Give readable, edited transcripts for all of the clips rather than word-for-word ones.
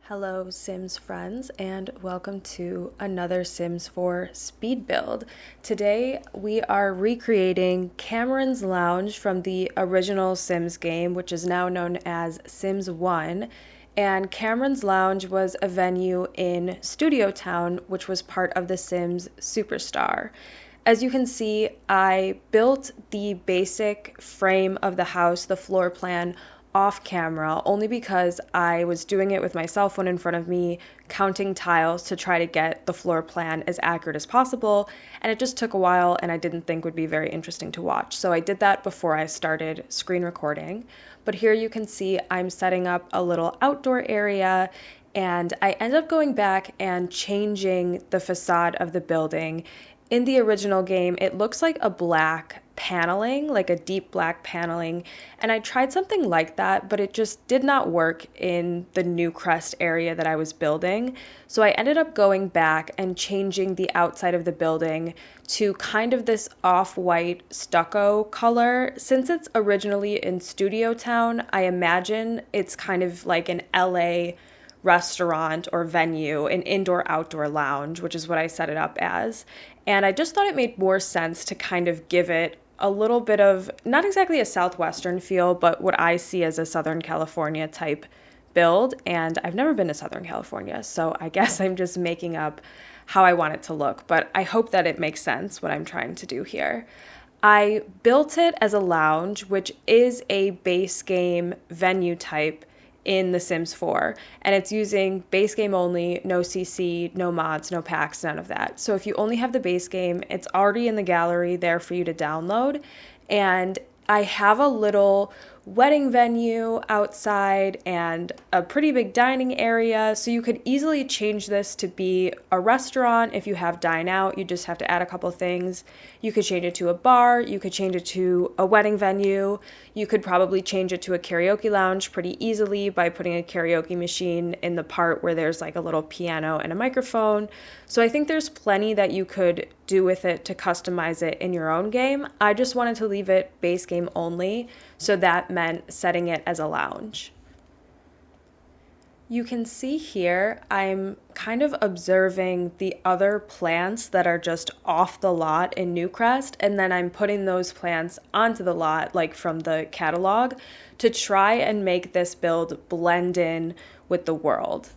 Hello Sims friends and welcome to another Sims 4 speed build. Today we are recreating Cameron's Lounge from the original Sims game, which is now known as Sims 1. And Cameron's Lounge was a venue in Studio Town, which was part of the Sims Superstar. As you can see, I built the basic frame of the house, the floor plan, off camera only because I was doing it with my cell phone in front of me, counting tiles to try to get the floor plan as accurate as possible, and it just took a while and I didn't think would be very interesting to watch. So I did that before I started screen recording. But here you can see I'm setting up a little outdoor area, and I ended up going back and changing the facade of the building. In the original game, it looks like a black paneling, like a deep black paneling, and I tried something like that, but it just did not work in the Newcrest area that I was building. So I ended up going back and changing the outside of the building to kind of this off-white stucco color. Since it's originally in Studio Town, I imagine it's kind of like an LA restaurant or venue, an indoor-outdoor lounge, which is what I set it up as. And I just thought it made more sense to kind of give it a little bit of, not exactly a Southwestern feel, but what I see as a Southern California type build. And I've never been to Southern California, so I guess I'm just making up how I want it to look. But I hope that it makes sense what I'm trying to do here. I built it as a lounge, which is a base game venue type in The Sims 4, and it's using base game only, no CC, no mods, no packs, none of that. So if you only have the base game, it's already in the gallery there for you to download. And I have a little wedding venue outside and a pretty big dining area, so you could easily change this to be a restaurant. If you have dine out, you just have to add a couple things. You could change it to a bar, you could change it to a wedding venue, you could probably change it to a karaoke lounge pretty easily by putting a karaoke machine in the part where there's like a little piano and a microphone. So I think there's plenty that you could do with it to customize it in your own game. I just wanted to leave it base game only, so that meant setting it as a lounge. You can see here I'm kind of observing the other plants that are just off the lot in Newcrest, and then I'm putting those plants onto the lot, like from the catalog, to try and make this build blend in with the world.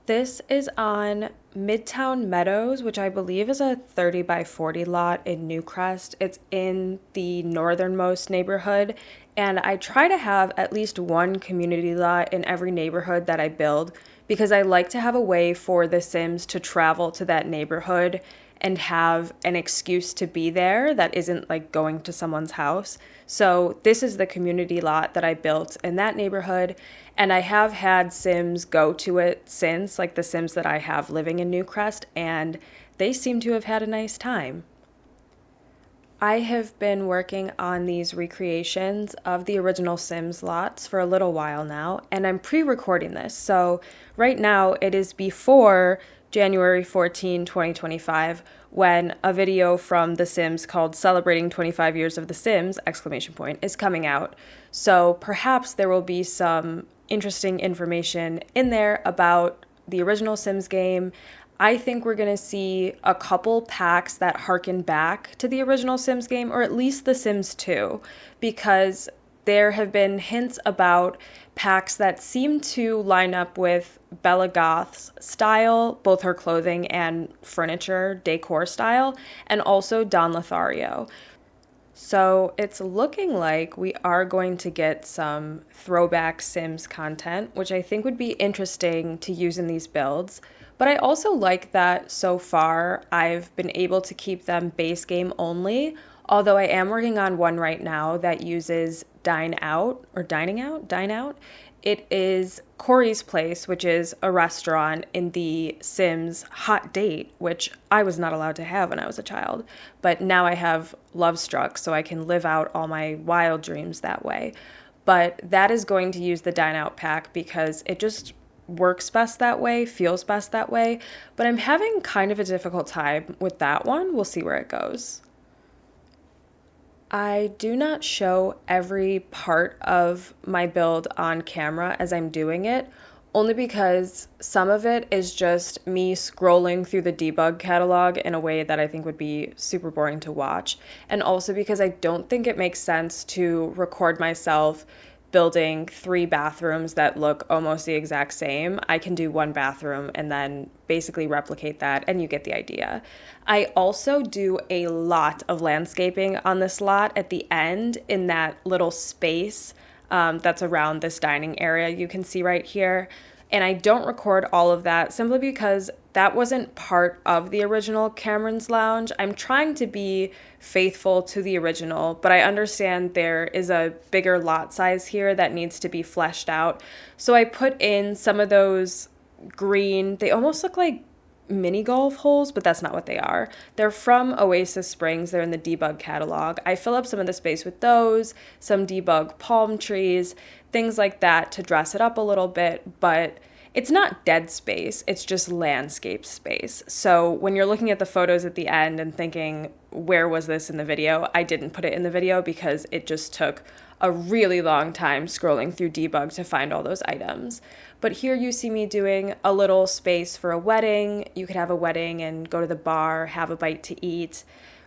This is on Midtown Meadows, which I believe is a 30 by 40 lot in Newcrest. It's in the northernmost neighborhood, and I try to have at least one community lot in every neighborhood that I build because I like to have a way for the Sims to travel to that neighborhood and have an excuse to be there that isn't like going to someone's house. So this is the community lot that I built in that neighborhood, and I have had Sims go to it since, like the Sims that I have living in Newcrest, and they seem to have had a nice time. I have been working on these recreations of the original Sims lots for a little while now, and I'm pre-recording this. So right now it is before January 14, 2025, when a video from The Sims called Celebrating 25 Years of The Sims, ! Is coming out. So perhaps there will be some interesting information in there about the original Sims game. I think we're going to see a couple packs that harken back to the original Sims game, or at least The Sims 2, because there have been hints about packs that seem to line up with Bella Goth's style, both her clothing and furniture, decor style, and also Don Lothario. So it's looking like we are going to get some throwback Sims content, which I think would be interesting to use in these builds. But I also like that so far I've been able to keep them base game only, although I am working on one right now that uses dine out. It is Corey's Place, which is a restaurant in the Sims Hot Date, which I was not allowed to have when I was a child. But now I have Love Struck, so I can live out all my wild dreams that way. But that is going to use the dine out pack because it just works best that way, feels best that way. But I'm having kind of a difficult time with that one. We'll see where it goes. I do not show every part of my build on camera as I'm doing it, only because some of it is just me scrolling through the debug catalog in a way that I think would be super boring to watch, and also because I don't think it makes sense to record myself building 3 bathrooms that look almost the exact same. I can do 1 bathroom and then basically replicate that, and you get the idea. I also do a lot of landscaping on this lot at the end in that little space that's around this dining area you can see right here. And I don't record all of that simply because that wasn't part of the original Cameron's Lounge. I'm trying to be faithful to the original, but I understand there is a bigger lot size here that needs to be fleshed out. So I put in some of those green, they almost look like mini golf holes, but that's not what they are. They're from Oasis Springs. They're in the debug catalog. I fill up some of the space with those, some debug palm trees, things like that to dress it up a little bit, but it's not dead space, it's just landscape space. So when you're looking at the photos at the end and thinking, where was this in the video? I didn't put it in the video because it just took a really long time scrolling through debug to find all those items. But here you see me doing a little space for a wedding. You could have a wedding and go to the bar, have a bite to eat,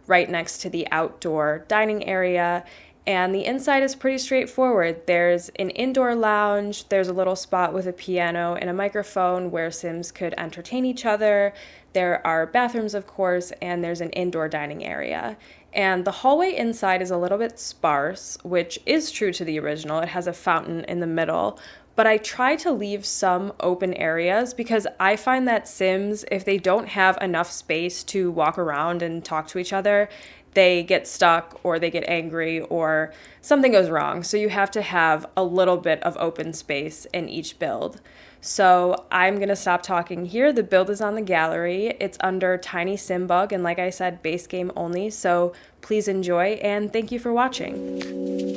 right next to the outdoor dining area. And the inside is pretty straightforward. There's an indoor lounge, there's a little spot with a piano and a microphone where Sims could entertain each other. There are bathrooms, of course, and there's an indoor dining area. And the hallway inside is a little bit sparse, which is true to the original. It has a fountain in the middle, but I try to leave some open areas because I find that Sims, if they don't have enough space to walk around and talk to each other, they get stuck or they get angry or something goes wrong. So you have to have a little bit of open space in each build. So I'm going to stop talking here. The build is on the gallery. It's under tinysimbug, and like I said, base game only. So please enjoy, and thank you for watching.